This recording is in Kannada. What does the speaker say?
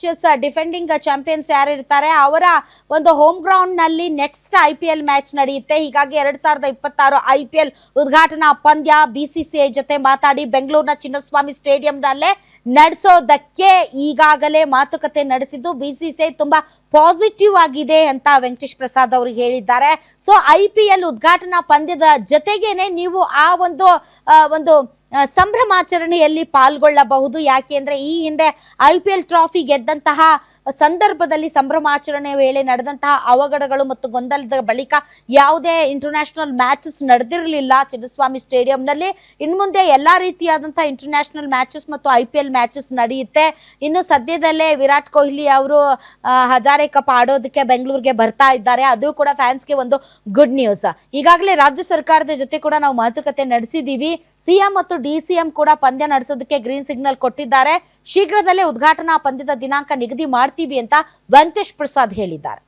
ವರ್ಸಸ್ ಡಿಫೆಂಡಿಂಗ್ ಚಾಂಪಿಯನ್ಸ್ ಯಾರಿರ್ತಾರೆ ಅವರ ಒಂದು ಹೋಮ್ ಗ್ರೌಂಡ್ ನಲ್ಲಿ ನೆಕ್ಸ್ಟ್ IPL ಮ್ಯಾಚ್ ನಡೆಯುತ್ತೆ. ಹೀಗಾಗಿ 2026 IPL ಉದ್ಘಾಟನಾ ಪಂದ್ಯ BCCI ಜೊತೆ ಮಾತಾಡಿ ಬೆಂಗಳೂರಿನ ಚಿನ್ನಸ್ವಾಮಿ ಸ್ಟೇಡಿಯಂನಲ್ಲೇ ನಡೆಸೋದಕ್ಕೆ ಈಗಾಗಲೇ ಮಾತುಕತೆ ನಡೆಸಿದ್ದು BCCI ತುಂಬಾ ಪಾಸಿಟಿವ್ ಆಗಿದೆ ಅಂತ ವೆಂಕಟೇಶ್ ಪ್ರಸಾದ್ ಅವರು ಹೇಳಿದ್ದಾರೆ. ಸೊ IPL ಉದ್ಘಾಟನಾ ಪಂದ್ಯದ ಜೊತೆಗೇನೆ ನೀವು ಆ ಒಂದು ಸಂಭ್ರಮಾಚರಣೆಯಲ್ಲಿ ಪಾಲ್ಗೊಳ್ಳಬಹುದು. ಯಾಕೆಂದ್ರೆ ಈ ಹಿಂದೆ IPL ಟ್ರಾಫಿ ಗೆದ್ದಂತಹ ಸಂದರ್ಭದಲ್ಲಿ ಸಂಭ್ರಮಾಚರಣೆ ವೇಳೆ ನಡೆದಂತಹ ಅವಘಡಗಳು ಮತ್ತು ಗೊಂದಲದ ಬಳಿಕ ಯಾವುದೇ ಇಂಟರ್ನ್ಯಾಷನಲ್ ಮ್ಯಾಚಸ್ ನಡೆದಿರಲಿಲ್ಲ ಚಿನ್ನಸ್ವಾಮಿ ಸ್ಟೇಡಿಯಂನಲ್ಲಿ. ಇನ್ನು ಮುಂದೆ ಎಲ್ಲಾ ರೀತಿಯಾದಂತಹ ಇಂಟರ್ನ್ಯಾಷನಲ್ ಮ್ಯಾಚಸ್ ಮತ್ತು IPL ಮ್ಯಾಚಸ್ ನಡೆಯುತ್ತೆ. ಇನ್ನು ಸದ್ಯದಲ್ಲೇ ವಿರಾಟ್ ಕೊಹ್ಲಿ ಅವರು ಹಜಾರೆ ಕಪ್ ಆಡೋದಕ್ಕೆ ಬೆಂಗಳೂರಿಗೆ ಬರ್ತಾ ಇದ್ದಾರೆ. ಅದು ಕೂಡ ಫ್ಯಾನ್ಸ್ಗೆ ಒಂದು ಗುಡ್ ನ್ಯೂಸ್. ಈಗಾಗಲೇ ರಾಜ್ಯ ಸರ್ಕಾರದ ಜೊತೆ ಕೂಡ ನಾವು ಮಾತುಕತೆ ನಡೆಸಿದೀವಿ. CM ಮತ್ತು DCM ಕೂಡ ಪಂದ್ಯ ನಡೆಸೋದಕ್ಕೆ ಗ್ರೀನ್ ಸಿಗ್ನಲ್ ಕೊಟ್ಟಿದ್ದಾರೆ. ಶೀಘ್ರದಲ್ಲೇ ಉದ್ಘಾಟನಾ ಪಂದ್ಯದ ದಿನಾಂಕ ನಿಗದಿ ಮಾಡ್ತೀವಿ ಅಂತ ವೆಂಕಟೇಶ್ ಪ್ರಸಾದ್ ಹೇಳಿದ್ದಾರೆ.